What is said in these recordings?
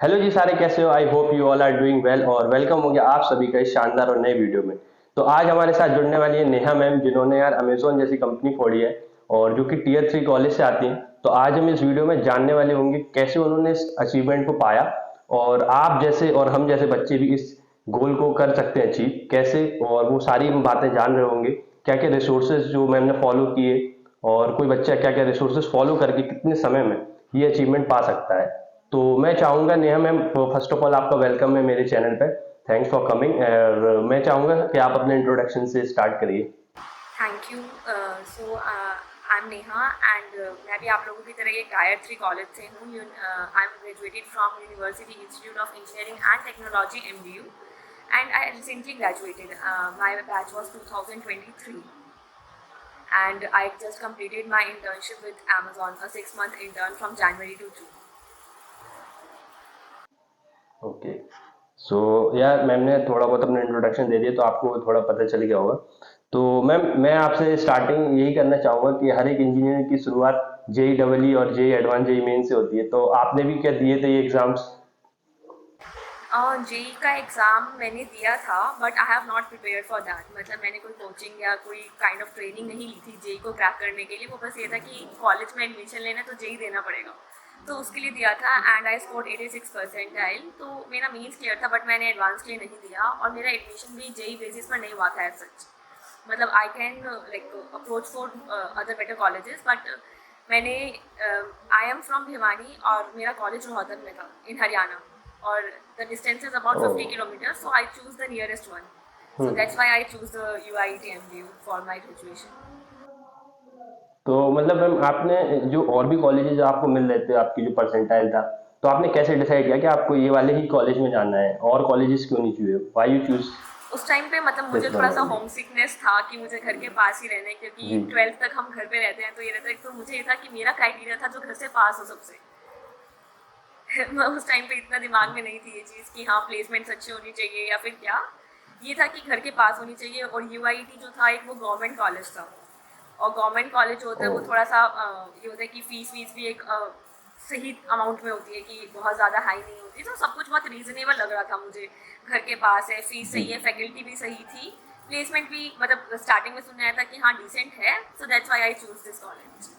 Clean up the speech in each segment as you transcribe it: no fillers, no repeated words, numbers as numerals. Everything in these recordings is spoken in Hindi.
हेलो जी, सारे कैसे हो? I hope you all are doing well और वेलकम हो गया आप सभी का इस शानदार और नए वीडियो में। तो आज हमारे साथ जुड़ने वाली है नेहा मैम, जिन्होंने यार अमेजोन जैसी कंपनी खोली है और जो कि टीयर 3 कॉलेज से आती हैं। तो आज हम इस वीडियो में जानने वाले होंगे कैसे उन्होंने इस अचीवमेंट को पाया और आप जैसे और हम जैसे बच्चे भी इस गोल को कर सकते हैं अचीव कैसे, और वो सारी बातें जान रहे होंगे। क्या क्या रिसोर्सेज जो मैम ने फॉलो किए और कोई बच्चा क्या क्या रिसोर्सेज फॉलो करके कितने समय में ये अचीवमेंट पा सकता है। तो मैं चाहूंगा Neha ma'am, first of all आपका वेलकम है मेरे चैनल पे। Thanks for coming. और मैं चाहूंगा कि आप अपने इंट्रोडक्शन से स्टार्ट करिए। Thank you. So I am Neha and मैं भी आप लोगों की तरह एक टायर 3 कॉलेज से हूँ। I am graduated from university institute of engineering and technology MBU and I recently graduated. My batch was 2023 and I just completed my internship with Amazon, a 6-month intern from January to June. Okay. So यार मैम ने थोड़ा बहुत अपना इंट्रोडक्शन दे दिया तो आपको थोड़ा पता चल गया होगा। तो मैम मैं आपसे स्टार्टिंग यही करना चाहूंगा कि हर एक इंजीनियर की शुरुआत जेई डबल ई और जेई एडवांस जेई मेन से होती है। तो आपने भी क्या दिए थे ये एग्जाम्स? जेई का एग्ज़ाम मैंने दिया था but I have not prepare for that. मतलब मैंने कोई कोचिंग या कोई काइंड ऑफ ट्रेनिंग नहीं ली थी जेई को क्रैक करने के लिए। वो बस ये था कि कॉलेज में एडमिशन लेना है तो जेई देना पड़ेगा, तो उसके लिए दिया था एंड आई स्कोर्ड 86 परसेंटाइल। तो मेरा मीन्स क्लियर था बट मैंने एडवांस के लिए नहीं दिया और मेरा एडमिशन भी जेई बेसिस पर नहीं हुआ था एज सच। मतलब I can like approach for other better colleges but मैंने आई एम फ्रॉम भिवानी और मेरा कॉलेज रोहतक में था इन हरियाणा और the distance is about 50 oh. kilometers, so I choose the nearest one. So that's why I choose the UIT MBU for my graduation. तो मतलब मैम आपने जो और भी कॉलेजेस आपको मिल रहे थे, आपकी जो परसेंटाइल था, तो आपने कैसे डिसाइड किया कि आपको ये वाले ही कॉलेज में जाना है? और कॉलेजेस क्यों नहीं चुने? व्हाई यू चूज उस टाइम पे मतलब मुझे दिस वन थोड़ा सा ओनली? होम सिकनेस था कि मुझे घर के पास ही रहना है, क्योंकि जी। 12th तक हम घर पे रहते हैं तो ये रहता है। तो मुझे ये था कि मेरा क्राइटेरिया था जो घर से पास हो सबसे। मैं उस टाइम पे इतना दिमाग में नहीं थी ये चीज़ कि हाँ प्लेसमेंट्स अच्छी होनी चाहिए या फिर क्या। ये था कि घर के पास होनी चाहिए। और यूआईटी जो था एक वो गवर्नमेंट कॉलेज था और गवर्नमेंट कॉलेज जो होता है वो ओह। थोड़ा सा ये होता है कि फीस वीस भी एक सही अमाउंट में होती है, कि बहुत ज़्यादा हाई नहीं होती। तो सब कुछ बहुत रीजनेबल लग रहा था मुझे। घर के पास है, फीस जी। सही है, फैकल्टी भी सही थी, प्लेसमेंट भी मतलब स्टार्टिंग में सुनने आया था कि हाँ डिसेंट है। So that's why I choose this college.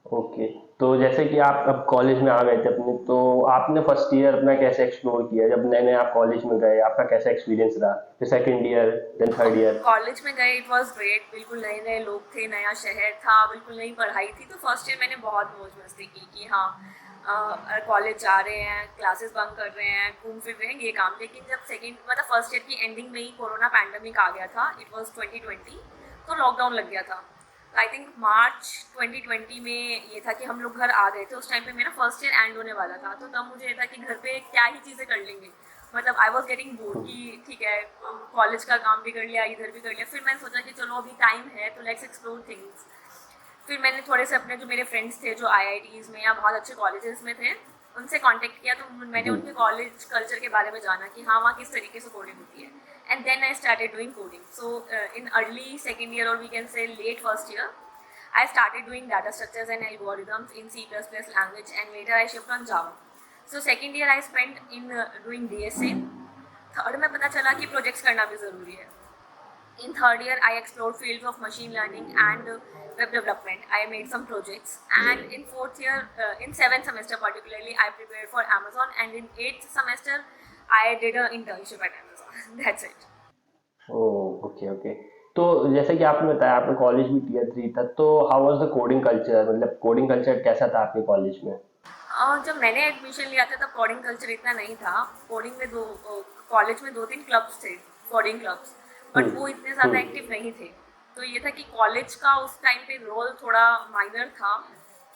Okay. तो जैसे कि आप अब कॉलेज में आ गए थे अपने, तो आपने फर्स्ट ईयर अपना कैसे एक्सप्लोर किया? जब नए नए आप कॉलेज में गए, आपका कैसा एक्सपीरियंस रहा? फिर second year, then third year? College में गए, इट वाज ग्रेट। बिल्कुल नए नए लोग थे, नया शहर था, बिल्कुल नई पढ़ाई थी। तो फर्स्ट ईयर मैंने बहुत मौज मस्ती की कि हाँ कॉलेज जा रहे हैं, क्लासेस बंक कर रहे हैं, घूम फिर रहे हैं, ये काम। लेकिन जब सेकेंड मतलब फर्स्ट ईयर की एंडिंग में ही कोरोना पैंडमिक आ गया था, इट वाज 2020, तो लॉकडाउन लग गया था। आई थिंक मार्च 2020 में ये था कि हम लोग घर आ गए थे। उस टाइम पे मेरा फर्स्ट ईयर एंड होने वाला था, तो तब मुझे ये था कि घर पे क्या ही चीज़ें कर लेंगे। मतलब आई वॉज गेटिंग बोर्ड कि ठीक है कॉलेज का काम भी कर लिया, इधर भी कर लिया। फिर मैंने सोचा कि चलो अभी टाइम है तो लेट्स एक्सप्लोर थिंग्स। फिर मैंने थोड़े से अपने जो मेरे फ्रेंड्स थे जो आईआईटीज़ में या बहुत अच्छे कॉलेजेस में थे उनसे कांटेक्ट किया। तो मैंने जी। उनके कॉलेज कल्चर के बारे में जाना कि हाँ वहाँ किस तरीके से कोडिंग होती है। And then I started doing coding. So in early second year और we can say let first year I started doing data structures and algorithms in C++ language, and later I shift on Java. So second year I spent in doing DSA. Third में पता चला कि प्रोजेक्ट्स करना भी ज़रूरी है। In third year I explored fields of machine learning and web development. I made some projects, and in fourth year, in seventh semester particularly, I prepared for Amazon, and in eighth semester I did an internship at Amazon. That's it. Oh, okay okay. तो जैसे कि आपने बताया आपका कॉलेज भी टीयर 3 था, तो how was the coding culture? मतलब कोडिंग कल्चर कैसा था आपके कॉलेज में? जब मैंने एडमिशन लिया था तब कोडिंग कल्चर इतना नहीं था। कोडिंग में कॉलेज में 2-3 क्लब्स थे, कोडिंग क्लब्स, बट वो इतने ज़्यादा हम्म। एक्टिव नहीं थे। तो ये था कि कॉलेज का उस टाइम पे रोल थोड़ा माइनर था,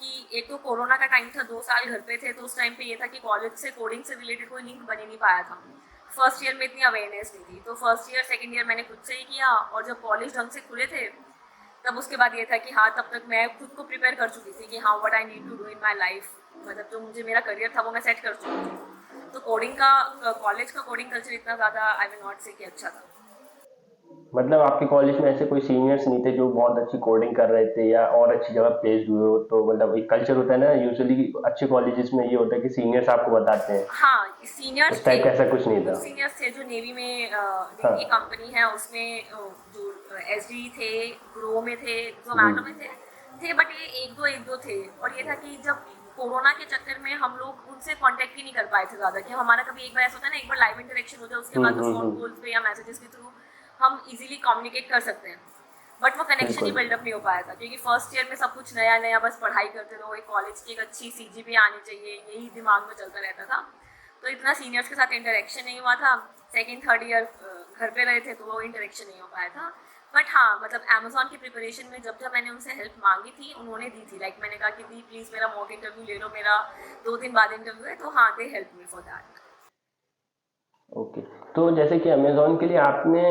कि एक तो कोरोना का टाइम था, 2 साल घर पे थे। तो उस टाइम पे ये था कि कॉलेज से कोडिंग से रिलेटेड कोई लिंक बन ही नहीं पाया था। फर्स्ट ईयर में इतनी अवेयरनेस नहीं थी, तो फर्स्ट ईयर सेकेंड ईयर मैंने खुद से ही किया। और जब कॉलेज ढंग से खुले थे तब उसके बाद ये था कि हाँ तब तक मैं खुद को प्रिपेयर कर चुकी थी कि हाँ what I need to do in my life. मतलब जो मुझे मेरा करियर था वो मैं सेट कर चुकी थी। तो कोडिंग का कॉलेज का कोडिंग कल्चर इतना ज़्यादा आई विल नॉट से कि अच्छा था। मतलब आपके कॉलेज में ऐसे कोई सीनियर्स नहीं थे जो बहुत अच्छी कोडिंग कर रहे थे या और अच्छी जगह प्लेस्ड हुए हो? तो मतलब एक कल्चर होता है ना यूजुअली अच्छे कॉलेजेस में, ये होता है कि सीनियर्स आपको बताते हैं। हाँ, सीनियर्स उस थे, टाइप का ऐसा कुछ नहीं कुछ था? सीनियर्स थे जो नेवी में नेवी की हाँ। कंपनी है उसमें जो एसडी थे, ग्रो में थे, जी। जोमैटो में थे बट ये एक दो थे। और ये था कि जब कोरोना के चक्कर में हम लोग उनसे कांटेक्ट ही नहीं कर पाए थे ज़्यादा, कि हमारा कभी एक बार ऐसा होता है ना, एक बार लाइव इंटरेक्शन होता है उसके बाद तो फ़ोन हम्म। कॉल्स पे या मैसेजेस के थ्रू हम इजीली कम्युनिकेट कर सकते हैं, बट वो कनेक्शन ही बिल्कुल। बिल्डअप नहीं हो पाया था क्योंकि फर्स्ट ईयर में सब कुछ नया नया, बस पढ़ाई करते रहो, एक कॉलेज की एक अच्छी सीजीपीए आनी चाहिए, यही दिमाग में चलता रहता था। तो इतना सीनियर्स के साथ इंटरेक्शन नहीं हुआ था। सेकेंड थर्ड ईयर घर पे रहे थे तो वो इंटरेक्शन नहीं हो पाया था। बट हाँ, मतलब अमेजोन की प्रिपरेशन में जब जब मैंने उनसे हेल्प मांगी थी उन्होंने दी थी। लाइक मैंने कहा कि दी प्लीज़ मेरा मॉक इंटरव्यू ले लो, मेरा 2 दिन बाद इंटरव्यू है, तो हाँ, they help me for that. Okay. तो जैसे कि अमेज़न के लिए आपने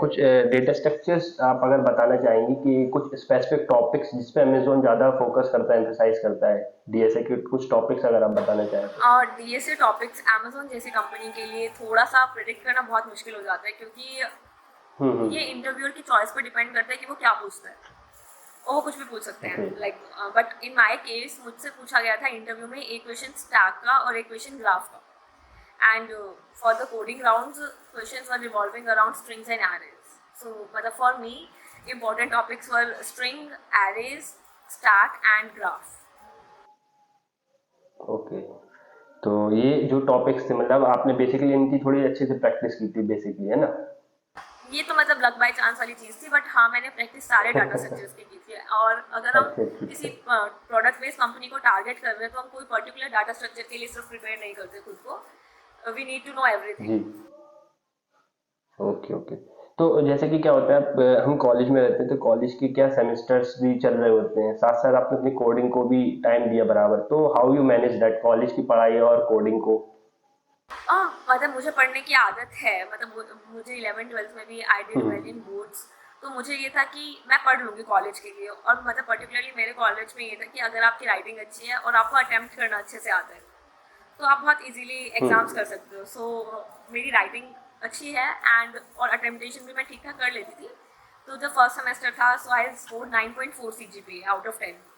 कुछ डेटा स्ट्रक्चर्स आप अगर बताना चाहेंगी कि कुछ स्पेसिफिक टॉपिक्स जिस पे अमेज़न ज़्यादा फ़ोकस करता है, एम्फसाइज़ करता है, डीएसए के कुछ टॉपिक्स अगर आप बताना चाहें तो? और डीएसए टॉपिक्स अमेजोन जैसी कंपनी के लिए थोड़ा सा प्रिडिक्ट करना बहुत मुश्किल हो जाता है क्योंकि ये हुँ। इंटरव्यूअर की चॉइस पर डिपेंड करता है कि वो क्या पूछता है, और वो कुछ भी पूछ सकते ओके। हैं। Like but in my case मुझसे पूछा गया था इंटरव्यू में एक क्वेश्चन स्टैक का और एक क्वेश्चन ग्राफ का, and for the coding rounds questions were revolving around strings and arrays. So मतलब for me important topics were string, arrays, stack and graph. Okay. तो ये जो टॉपिक्स थे मतलब आपने बेसिकली इनकी थोड़ी अच्छे से प्रैक्टिस की थी बेसिकली, है ना? ये तो मतलब लक बाय चांस वाली चीज़ थी, बट हाँ, मैंने प्रैक्टिस सारे डाटा स्ट्रक्चर्स की थी। और अगर हम अच्छा, ठीक किसी है। प्रोडक्ट बेस्ड कंपनी को टारगेट कर रहे हैं तो हम कोई पर्टिकुलर डाटा स्ट्रक्चर के लिए सिर्फ प्रिपेयर नहीं करते खुद को, we need to know everything. जी। Okay, okay. तो जैसे कि क्या होता है हम कॉलेज में रहते हैं तो कॉलेज के क्या सेमेस्टर्स भी चल रहे होते हैं, साथ-साथ आपने अपनी कोडिंग को भी टाइम दिया बराबर, तो how you manage that college की पढ़ाई और कोडिंग को? मतलब मुझे पढ़ने की आदत है, मतलब मुझे 11th-12th में भी I did well in boards. तो मुझे ये था कि मैं पढ़ लूँगी कॉलेज के लिए, और मतलब पर्टिकुलरली मेरे कॉलेज में ये था कि अगर आपकी राइटिंग अच्छी है और आपको अटेम्प्ट करना अच्छे से आता है तो आप बहुत इजीली एग्जाम्स कर सकते हो। सो मेरी राइटिंग अच्छी है, एंड और अटेम्पटेशन भी मैं ठीक ठाक कर लेती थी। तो जब फर्स्ट सेमेस्टर था so I score 9.4 CGPA out of 10।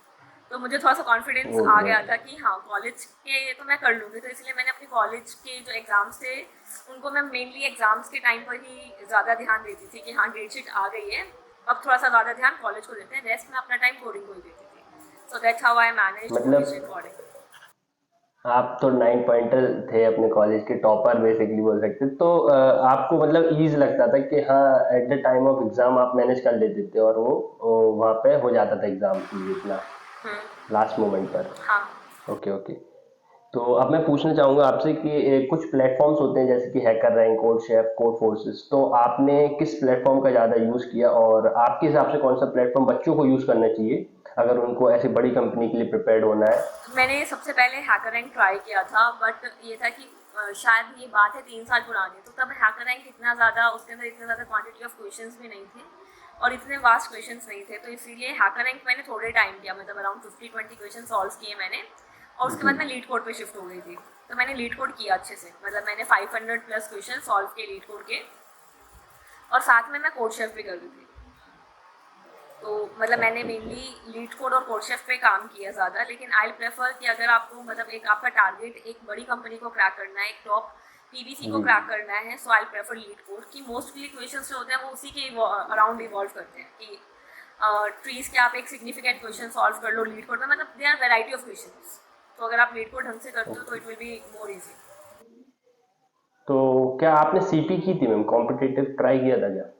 तो मुझे थोड़ा सा कॉन्फिडेंस ओह आ गया ग्रेट! था कि हाँ, कॉलेज के तो मैं कर लूँगी। तो इसलिए मैंने अपने कॉलेज के जो एग्ज़ाम्स थे उनको मैं मेनली एग्ज़ाम्स के टाइम पर ही ज़्यादा ध्यान देती थी कि हाँ, डेट शीट आ गई है, अब थोड़ा सा ज़्यादा ध्यान कॉलेज को देते हैं, रेस्ट में अपना टाइम कोडिंग को ही देती थी। So that's how I manage to मतलब रीच इन कोडिंग। आप तो 9 पॉइंटर थे अपने कॉलेज के टॉपर बेसिकली बोल सकते हैं। तो आपको मतलब ईज़ लगता था कि हाँ, at the time of exam आप मैनेज कर लेते थे और वो वहाँ पे हो जाता था एग्ज़ाम क्लियर इतना लास्ट मोमेंट पर। हाँ। Okay, okay. तो अब मैं पूछना चाहूँगा आपसे कि कुछ प्लेटफ़ॉर्म्स होते हैं जैसे कि हैकर रैंक, कोडशेफ, कोडफोर्सेस, तो आपने किस प्लेटफ़ॉर्म का ज़्यादा यूज़ किया और आपके हिसाब से कौन-सा प्लेटफ़ॉर्म बच्चों को यूज़ करना चाहिए, अगर उनको ऐसी बड़ी कंपनी के लिए प्रिपेयर्ड होना है? मैंने सबसे पहले हैकर रैंक ट्राई किया था, बट ये था कि शायद ये बात है 3 साल पुरानी, तो तब हैकर रैंक इतना ज़्यादा, उसके अंदर इतने ज़्यादा क्वांटिटी ऑफ क्वेश्चंस भी नहीं थे और इतने वास्ट क्वेश्चंस नहीं थे। तो इसीलिए हैकर रैंक मैंने थोड़े टाइम किया, मतलब अराउंड 50-20 क्वेश्चन सॉल्व किए मैंने, और उसके जी। बाद मैं लीड कोड पे शिफ्ट हो गई थी। तो मैंने लीड कोड किया अच्छे से, मतलब मैंने 500 प्लस क्वेश्चन सॉल्व किए लीड कोड के, और साथ में मैं कोड शेफ भी कर रही थी। तो मतलब मैंने अच्छा, अच्छा। मेनली लीड कोड और कोड शेफ पे काम किया ज़्यादा, लेकिन आई प्रेफर कि अगर आपको मतलब एक आपका टारगेट एक बड़ी कंपनी को क्रैक करना है, एक टॉप पीबीसी को जी। क्रैक करना है, सो आई प्रेफर लीड कोड। कि मोस्टली क्वेश्चंस जो होते हैं वो उसी के अराउंड इवॉल्व करते हैं कि ट्रीज के आप एक सिग्निफिकेंट क्वेश्चन सॉल्व कर लो लीड कोड में, मतलब they are variety of questions. तो अगर आप लीड कोड ढंग से करते हो तो okay. It will be more easy. तो क्या आपने सीपी की थी मैम? कॉम्पिटिटिव ट्राई किया था क्या?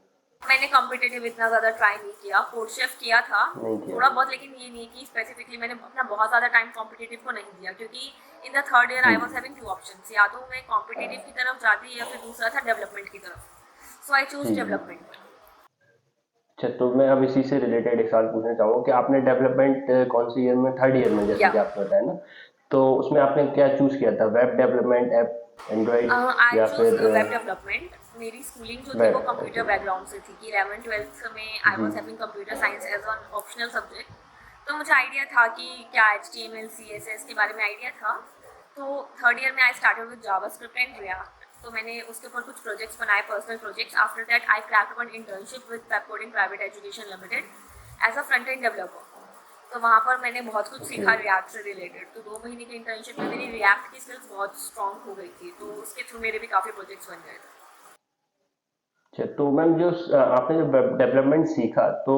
मैंने कॉम्पिटिटिव इतना ज़्यादा ट्राई नहीं किया, कोड शेफ किया था नहीं किया। थोड़ा बहुत, लेकिन ये नहीं कि स्पेसिफिकली मैंने अपना बहुत ज़्यादा टाइम कॉम्पिटिटिव को नहीं दिया, क्योंकि इन द थर्ड ईयर जी। आई वाज हैविंग 2 ऑप्शंस, या तो मैं कॉम्पिटिटिव की तरफ जाती या फिर दूसरा था डेवलपमेंट की तरफ। सो आई चूज जी, जी। डेवलपमेंट। अच्छा, तो मैं अब इसी से रिलेटेड एक सवाल पूछना चाहूँगा कि आपने डेवलपमेंट कौन से ईयर में? थर्ड ईयर में जैसे या कि आपने बताया ना, तो उसमें आपने क्या चूज़ किया था? वेब डेवलपमेंट, ऐप, एंड्रॉइड आई या चूज फिर वेब डेवलपमेंट। मेरी स्कूलिंग जो थी वो वेब? Computer okay. बैकग्राउंड से थी कि 11th-12th में आई जी। Was having computer science as on optional subject. तो मुझे आइडिया था कि क्या HTML CSS के बारे में आइडिया था। तो थर्ड ईयर में I started with JavaScript and React. तो मैंने उसके ऊपर कुछ प्रोजेक्ट्स बनाए, personal projects. After that I cracked one internship with web coding private education limited as a front end developer. तो वहाँ पर मैंने बहुत कुछ ओके. सीखा रिएक्ट से रिलेटेड. तो 2 महीने की इंटर्नशिप में मेरी रिएक्ट की स्किल्स बहुत स्ट्रॉन्ग हो गई थी, तो उसके थ्रू मेरे भी काफ़ी प्रोजेक्ट्स बन गए थे. अच्छा, तो मैम जो आपने जो डेवलपमेंट सीखा तो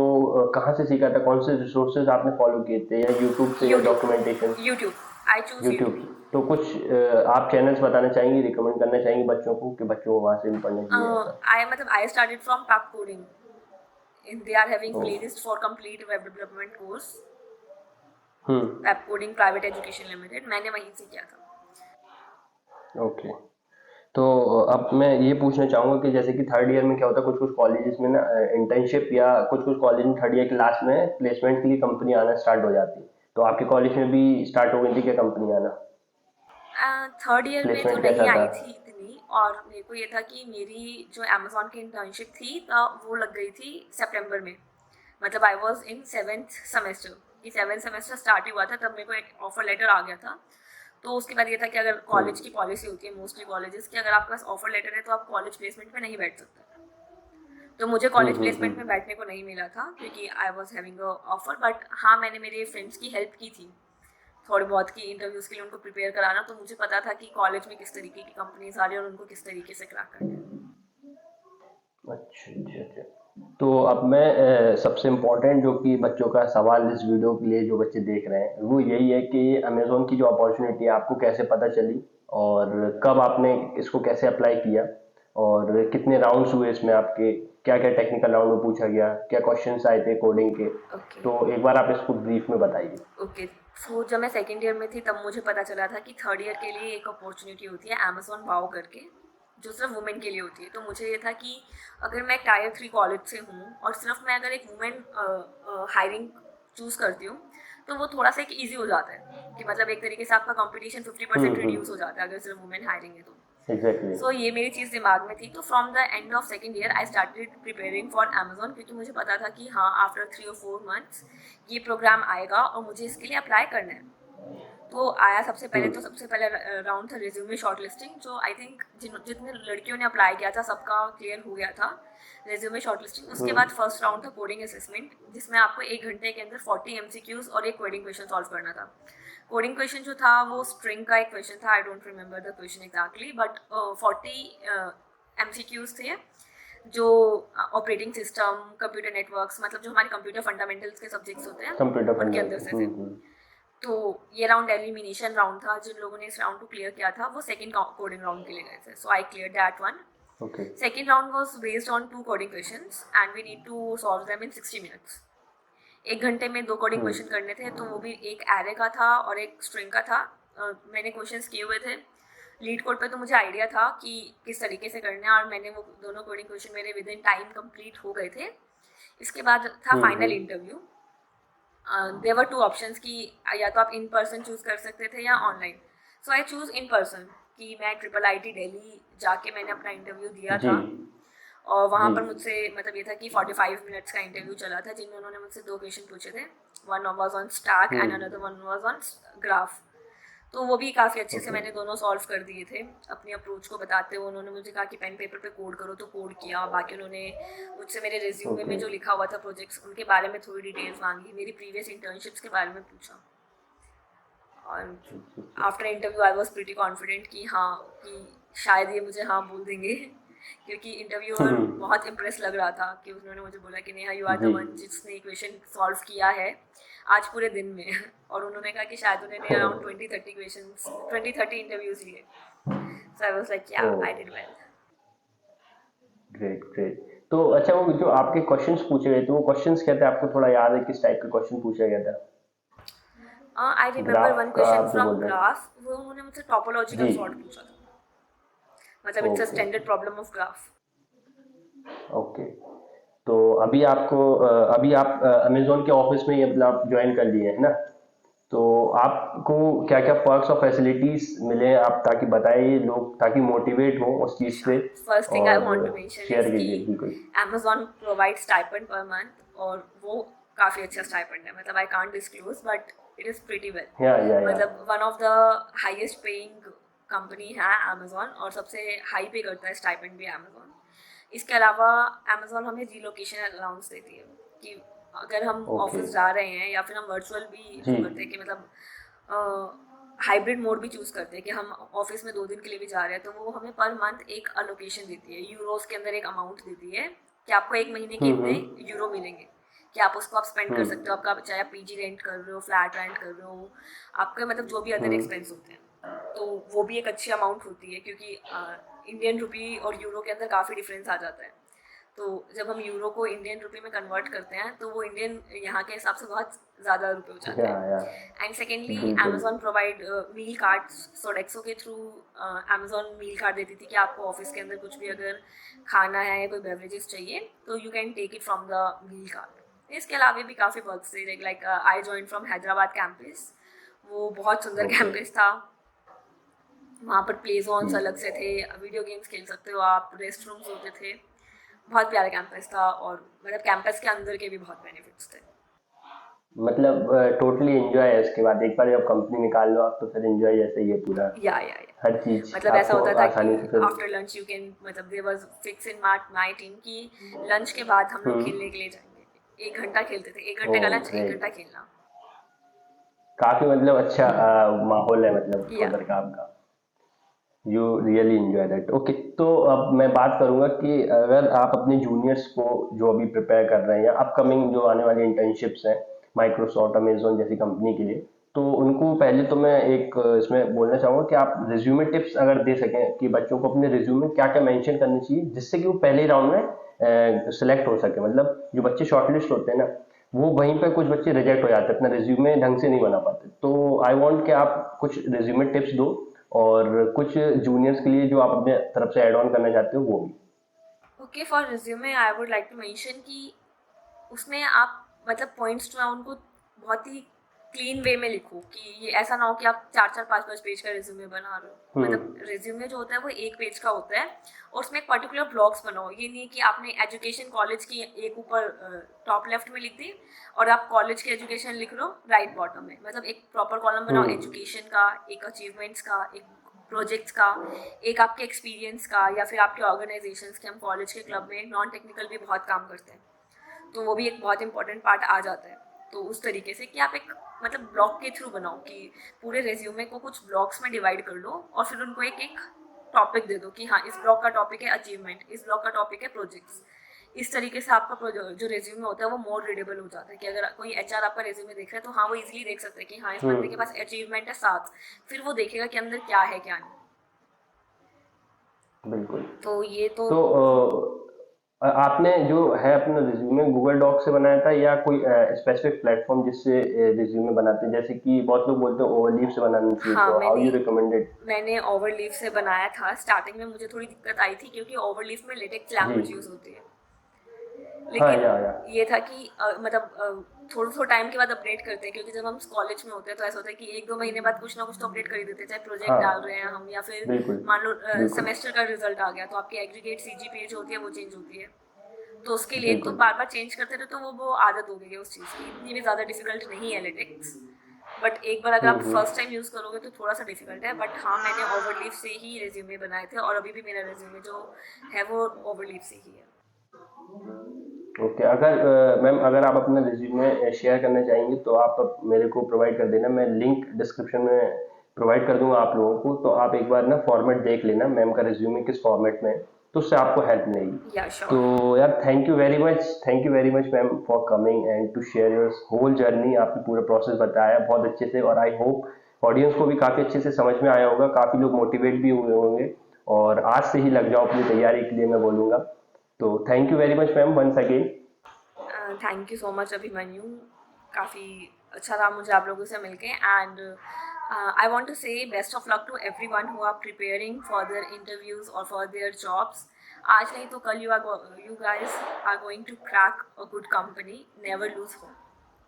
कहाँ से सीखा था, कौन से रिसोर्सेज आपने फॉलो किए थे, या यूट्यूब से या documentation? YouTube. YouTube. I choose YouTube YouTube. से. तो कुछ आप चैनल्स बताना चाहेंगी, रिकमेंड करना चाहेंगी बच्चों को कि बच्चों को वहाँ से भी पढ़ना चाहिए ऐसा? I started from Pap Coding. They are having O. playlist for complete web development course. Hmm. Pap Coding Private Education Limited. मैंने वहीं से किया था. ओके. तो अब मैं ये पूछना चाहूँगा कि जैसे कि थर्ड ईयर में क्या होता है, कुछ कुछ कॉलेजेस में ना इंटर्नशिप, या कुछ कुछ कॉलेज में थर्ड ईयर की लास्ट में प्लेसमेंट के लिए कंपनी आना स्टार्ट हो जाती है. तो आपके कॉलेज में भी स्टार्ट हो गई थी क्या कंपनी आना? थर्ड ईयर में तो प्लेसमेंट नहीं कैसा था? आई थी इतनी. और मेरे को ये था कि मेरी जो अमेजोन की इंटर्नशिप थी वो लग गई थी सितंबर में. मतलब I was in 7th semester. कि 7th सेमेस्टर स्टार्ट ही हुआ था तब मेरे को एक ऑफर लेटर आ गया था. तो उसके बाद ये था कि अगर कॉलेज की पॉलिसी होती है मोस्टली कॉलेजेस की, अगर आपके पास ऑफर लेटर है तो आप कॉलेज प्लेसमेंट में नहीं बैठ सकते. तो मुझे कॉलेज प्लेसमेंट में बैठने को नहीं मिला था क्योंकि I was having a offer. But हाँ, मैंने मेरे फ्रेंड्स की हेल्प की थी थोड़ी बहुत की इंटरव्यूज़ के लिए उनको प्रिपेयर कराना. तो मुझे पता था कि कॉलेज में किस तरीके की कंपनीज आ रही है और उनको किस तरीके से क्रैक करना है. अच्छा अच्छा अच्छा. तो अब मैं सबसे इम्पोर्टेंट जो कि बच्चों का सवाल इस वीडियो के लिए जो बच्चे देख रहे हैं वो यही है कि अमेज़ोन की जो अपॉर्चुनिटी है आपको कैसे पता चली, और कब आपने इसको कैसे अप्लाई किया, और कितने राउंड्स हुए इसमें आपके, क्या क्या टेक्निकल राउंड में पूछा गया, क्या क्वेश्चंस आए थे कोडिंग के. ओके. तो एक बार आप इसको ब्रीफ में बताइए. ओके. सो जब मैं सेकेंड ईयर में थी तब मुझे पता चला था कि थर्ड ईयर के लिए एक अपॉर्चुनिटी होती है अमेजोन वाओ करके, जो सिर्फ वुमेन के लिए होती है. तो मुझे ये था कि अगर मैं टायर 3 कॉलेज से हूँ और सिर्फ मैं अगर एक वुमेन हायरिंग चूज़ करती हूँ तो वो थोड़ा सा एक ईजी हो जाता है कि मतलब एक तरीके से आपका कंपटीशन 50% रिड्यूस हो जाता है अगर सिर्फ वुमेन हायरिंग है तो. एग्जैक्टली. सो ये मेरी चीज़ दिमाग में थी. तो from the end of second year I started preparing for Amazon, क्योंकि मुझे पता था कि हाँ आफ्टर 3 or 4 months ये प्रोग्राम आएगा और मुझे इसके लिए अप्लाई करना है. तो आया सबसे पहले राउंड था रिज्यूमे शॉर्ट लिस्टिंग, जो आई थिंक जितने लड़कियों ने अप्लाई किया था सबका क्लियर हो गया था रिज्यूमे शॉर्ट लिस्टिंग. उसके बाद फर्स्ट राउंड था कोडिंग असेसमेंट, जिसमें आपको 1 घंटे के अंदर 40 MCQs और एक कोडिंग क्वेश्चन सॉल्व करना था. कोडिंग क्वेश्चन जो था वो स्ट्रिंग का एक क्वेश्चन था. I don't remember the question exactly, but 40 MCQs थे जो ऑपरेटिंग सिस्टम, कंप्यूटर नेटवर्क्स, मतलब जो हमारे कंप्यूटर फंडामेंटल्स के सब्जेक्ट्स होते हैं कंप्यूटर उनके अंदर से थे. तो ये राउंड एलिमिनेशन राउंड था. जिन लोगों ने इस राउंड को क्लियर किया था वो सेकंड कोडिंग राउंड के लिए गए थे. So I clear that one. Okay. Second round was based on 2 coding questions and we need to solve them in 60 minutes. 1 घंटे में 2 कोडिंग क्वेश्चन करने थे. तो वो भी एक एरे का था और एक स्ट्रिंग का था. मैंने क्वेश्चंस किए हुए थे. लीड कोड पे तो मुझे आइडिया था कि किस तरीके से करना है और मैंने वो दोनों कोडिंग क्वेश्चन मेरे विद इन टाइम कंप्लीट हो गए थे. इसके बाद था final interview. There were 2 options कि या तो आप इन पर्सन चूज़ कर सकते थे या online. So I choose in person कि मैं IIIT दिल्ली जाके मैंने अपना इंटरव्यू दिया जी. था. और वहाँ जी. पर मुझसे मतलब ये था कि 45 मिनट्स का इंटरव्यू चला था, जिनमें उन्होंने मुझसे 2 क्वेश्चन पूछे थे. One was on stack and another one was on graph. तो वो भी काफ़ी अच्छे से मैंने दोनों सॉल्व कर दिए थे. अपनी अप्रोच को बताते हुए उन्होंने मुझे कहा कि पेन पेपर पे कोड करो तो कोड किया. बाकी उन्होंने मुझसे मेरे रिज्यूमे में जो लिखा हुआ था प्रोजेक्ट्स उनके बारे में थोड़ी डिटेल्स मांगी. मेरी प्रीवियस इंटर्नशिप्स के बारे में पूछा. और after interview I was pretty confident कि हाँ कि शायद ये मुझे हाँ बोल देंगे क्योंकि इंटरव्यूअर बहुत इम्प्रेस लग रहा था कि उन्होंने मुझे बोला कि Neha you are the one जिसने इक्वेशन सॉल्व किया है आज पूरे दिन में. और उन्होंने कहा कि शायद उन्होंने अराउंड 20-30 इंटरव्यूज लिए. सो आई वाज लाइक या I did well. Great great. तो अच्छा, वो जो आपके क्वेश्चंस पूछे गए थे वो क्वेश्चंस क्या थे, आपको थोड़ा याद है किस टाइप के क्वेश्चन पूछा गया था? I remember one question from graph. वो उन्होंने मुझसे टॉपोलॉजिकल सॉर्ट पूछा था. मतलब it's a standard problem of graph. Okay. तो अभी आप अमेज़न के ऑफिस में मतलब आप ज्वाइन कर लिए हैं ना, तो आपको क्या क्या पर्क्स और फैसिलिटीज मिले हैं आप ताकि बताइए लोग, ताकि मोटिवेट हो उस चीज़ से. First thing I want to mention share is कीजिए. कि बिल्कुल. Amazon provide stipend per month और वो काफ़ी अच्छा स्टाइपेंड है. मतलब I can't disclose but it is pretty well. या मतलब one of the highest paying company है अमेजोन, और सबसे हाई पे करता है स्टाइपेंड भी अमेजोन। इसके अलावा अमेजोन हमें रिलोकेशन अलाउंस देती है कि अगर हम ओके। ऑफिस जा रहे हैं या फिर हम वर्चुअल भी जी। वो करते हैं कि मतलब हाइब्रिड मोड भी चूज़ करते हैं कि हम ऑफिस में 2 दिन के लिए भी जा रहे हैं, तो वो हमें पर मंथ एक अलोकेशन देती है, यूरोस के अंदर एक अमाउंट देती है कि आपको 1 महीने के इतने यूरो मिलेंगे कि आप उसको आप स्पेंड कर सकते हो। आपका चाहे आप पीजी रेंट कर रहे हो, फ्लैट रेंट कर रहे हो, आपके मतलब जो भी अदर एक्सपेंस होते हैं, तो वो भी एक अच्छी अमाउंट होती है क्योंकि इंडियन रुपी और यूरो के अंदर काफ़ी डिफरेंस आ जाता है। तो जब हम यूरो को इंडियन रुपी में कन्वर्ट करते हैं तो वो इंडियन यहाँ के हिसाब से बहुत ज़्यादा रुपए हो जाते हैं। या एंड सेकेंडली बिल्कुल। Amazon provide meal card. Sodexo के थ्रू अमेजोन मील कार्ड देती थी कि आपको ऑफिस के अंदर कुछ भी अगर खाना है या कोई बेवरेजेस चाहिए तो you can take it from the meal card. इसके अलावा भी काफ़ी वर्क से like I join from Hyderabad campus. वो बहुत सुंदर ओके। कैंपस था। वहाँ पर प्ले जोन्स अलग से थे, वीडियो गेम्स खेल सकते हो आप, रेस्ट रूम्स होते थे। बहुत प्यारा कैंपस था और मतलब कैंपस के अंदर के भी बहुत बेनिफिट्स थे। मतलब टोटली एंजॉय है उसके बाद, एक बार जब कंपनी निकाल लो आप तो फिर एंजॉय जैसे ही है पूरा, या हर चीज मतलब ऐसा आपको होता था आसानी से कि फिर। आफ्टर लंच यू कैन मतलब there was fix in my team कि लंच के बाद हम लोग खेलने के लिए जाएंगे। 1 घंटा खेलते थे, 1 घंटे का ओह लंच, 1 घंटा ग्रेट। खेलना। काफी मतलब अच्छा माहौल है मतलब या उधर का आपका, you really enjoy that. Okay, तो अब मैं बात करूंगा कि अगर आप अपने जूनियर्स को जो अभी प्रिपेयर कर रहे हैं या अपकमिंग जो आने वाली इंटर्नशिप्स हैं माइक्रोसॉफ्ट अमेजोन जैसी कंपनी के लिए, तो उनको पहले तो मैं एक इसमें बोलना चाहूंगा कि आप रिज्यूमे टिप्स अगर दे सकें कि बच्चों को अपने रिज्यूमे क्या क्या मेंशन करनी चाहिए जिससे कि वो पहले राउंड में सिलेक्ट हो सके। मतलब जो बच्चे शॉर्टलिस्ट होते हैं ना, वो वहीं पर कुछ बच्चे रिजेक्ट हो जाते हैं, अपना रिज्यूमे ढंग से नहीं बना पाते। तो आई वांट कि आप कुछ रिज्यूमे टिप्स दो और कुछ जूनियर्स के लिए जो आप अपने तरफ से ऐड ऑन करना चाहते हो वो भी। Okay, for resume I would like to mention कि उसमें आप मतलब पॉइंट्स जो है उनको बहुत ही क्लीन वे में लिखो कि ये ऐसा ना हो कि आप 4-4 5-5 पेज का रिज्यूमे बना रहे हो। मतलब रिज्यूमे जो होता है वो 1 पेज का होता है और उसमें एक पर्टिकुलर ब्लॉक्स बनाओ। ये नहीं कि आपने एजुकेशन कॉलेज की एक ऊपर टॉप लेफ्ट में लिख दी और आप कॉलेज की एजुकेशन लिख लो राइट बॉटम में। मतलब एक प्रॉपर कॉलम बनाओ एजुकेशन का, एक अचीवमेंट्स का, एक प्रोजेक्ट्स का, एक आपके एक्सपीरियंस का या फिर आपके ऑर्गेनाइजेशंस के। हम कॉलेज के क्लब में नॉन टेक्निकल भी बहुत काम करते हैं तो वो भी एक बहुत इंपॉर्टेंट पार्ट आ जाता है। तो उस तरीके से कि आप एक मतलब ब्लॉक के थ्रू बनाओ कि पूरे रेज्यूमे को कुछ ब्लॉक्स में डिवाइड कर लो और फिर उनको एक एक टॉपिक दे दो कि हाँ इस ब्लॉक का टॉपिक है अचीवमेंट, इस ब्लॉक का टॉपिक है प्रोजेक्ट्स। इस तरीके से आपका जो रेज्यूमे होता है वो मोर रीडेबल हो जाता है कि अगर कोई एचआर आपका रेज्यूमे देख रहा है तो हाँ वो इजीली देख सकते हैं कि हाँ इस बंदे के पास अचीवमेंट है 7, फिर वो देखेगा कि अंदर क्या है क्या नहीं। बिल्कुल। तो ये तो तो आपने जो है अपना रिज्यूमे गूगल डॉक से बनाया था या कोई स्पेसिफिक प्लेटफॉर्म जिससे रिज्यूमे बनाते हैं, जैसे कि बहुत लोग बोलते हैं ओवरलीव से बनाना चाहिए, हाँ तो हाउ मैंने यू रिकमेंडेड? मैंने ओवरलीफ से बनाया था। स्टार्टिंग में मुझे थोड़ी दिक्कत आई थी क्योंकि ओवरलीफ में लेटेक्स जी। लैंग्वेज यूज़ होती है। हाँ लेकिन या ये था कि मतलब थोड़ा थोड़ा टाइम के बाद अपडेट करते हैं क्योंकि जब हम कॉलेज में होते हैं तो ऐसा होता है कि 1-2 महीने बाद कुछ ना कुछ तो अपडेट कर ही देते हैं, चाहे प्रोजेक्ट डाल रहे हाँ हैं हम या फिर बिल्कुल मान लो बिल्कुल सेमेस्टर का रिजल्ट आ गया तो आपकी एग्रीगेट सीजीपीए जो होती है वो चेंज होती है। तो उसके लिए तो बिल्कुल। बार बार चेंज करते रहे तो वो आदत हो गई है उस चीज़ की। इतनी भी ज़्यादा डिफिकल्ट नहीं है लेटेक्स, बट एक बार अगर आप फर्स्ट टाइम यूज़ करोगे तो थोड़ा सा डिफिकल्ट है। बट हाँ मैंने ओवरलीफ से ही रेज्यूमे बनाए थे और अभी भी मेरा रेज्यूमे जो है वो ओवरलीफ से ही है। ओके, अगर मैम अगर आप अपना रिज्यूमे शेयर करना चाहेंगी तो आप मेरे को प्रोवाइड कर देना, मैं लिंक डिस्क्रिप्शन में प्रोवाइड कर दूंगा आप लोगों को। तो आप एक बार ना फॉर्मेट देख लेना मैम का रिज्यूमे किस फॉर्मेट में है, तो उससे आपको हेल्प मिलेगी। या श्योर। तो यार thank you very much ma'am for coming and to share your whole journey. आपने पूरा प्रोसेस बताया बहुत अच्छे से और आई होप ऑडियंस को भी काफ़ी अच्छे से समझ में आया होगा, काफ़ी लोग मोटिवेट भी हुए होंगे और आज से ही लग जाओ अपनी तैयारी के लिए मैं बोलूँगा। तो thank you very much ma'am once again. Thank you so much Abhimanyu. काफ़ी अच्छा रहा मुझे आप लोगों से मिलके and I want to say best of luck to everyone who are preparing for their interviews और फॉर देयर जॉब्स। आज नहीं तो कल you guys are going to crack a good company. Never lose hope.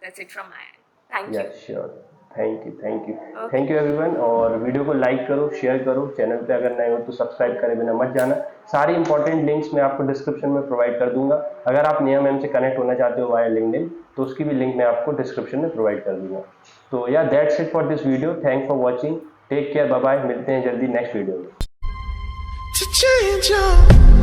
That's it from my end. Thank you. Yes sure. Thank you thank you. Okay. Thank you everyone, और वीडियो को लाइक करो, शेयर करो, चैनल पे अगर नए हो तो सब्सक्राइब करे बिना मत जाना। सारी इंपॉर्टेंट लिंक्स मैं आपको डिस्क्रिप्शन में प्रोवाइड कर दूंगा। अगर आप नेहा मैम से कनेक्ट होना चाहते हो वाया लिंक्डइन तो उसकी भी लिंक मैं आपको डिस्क्रिप्शन में प्रोवाइड कर दूंगा। तो yeah that's it for this video, thanks for watching. Take care, bye bye, मिलते हैं जल्दी नेक्स्ट वीडियो में। to change your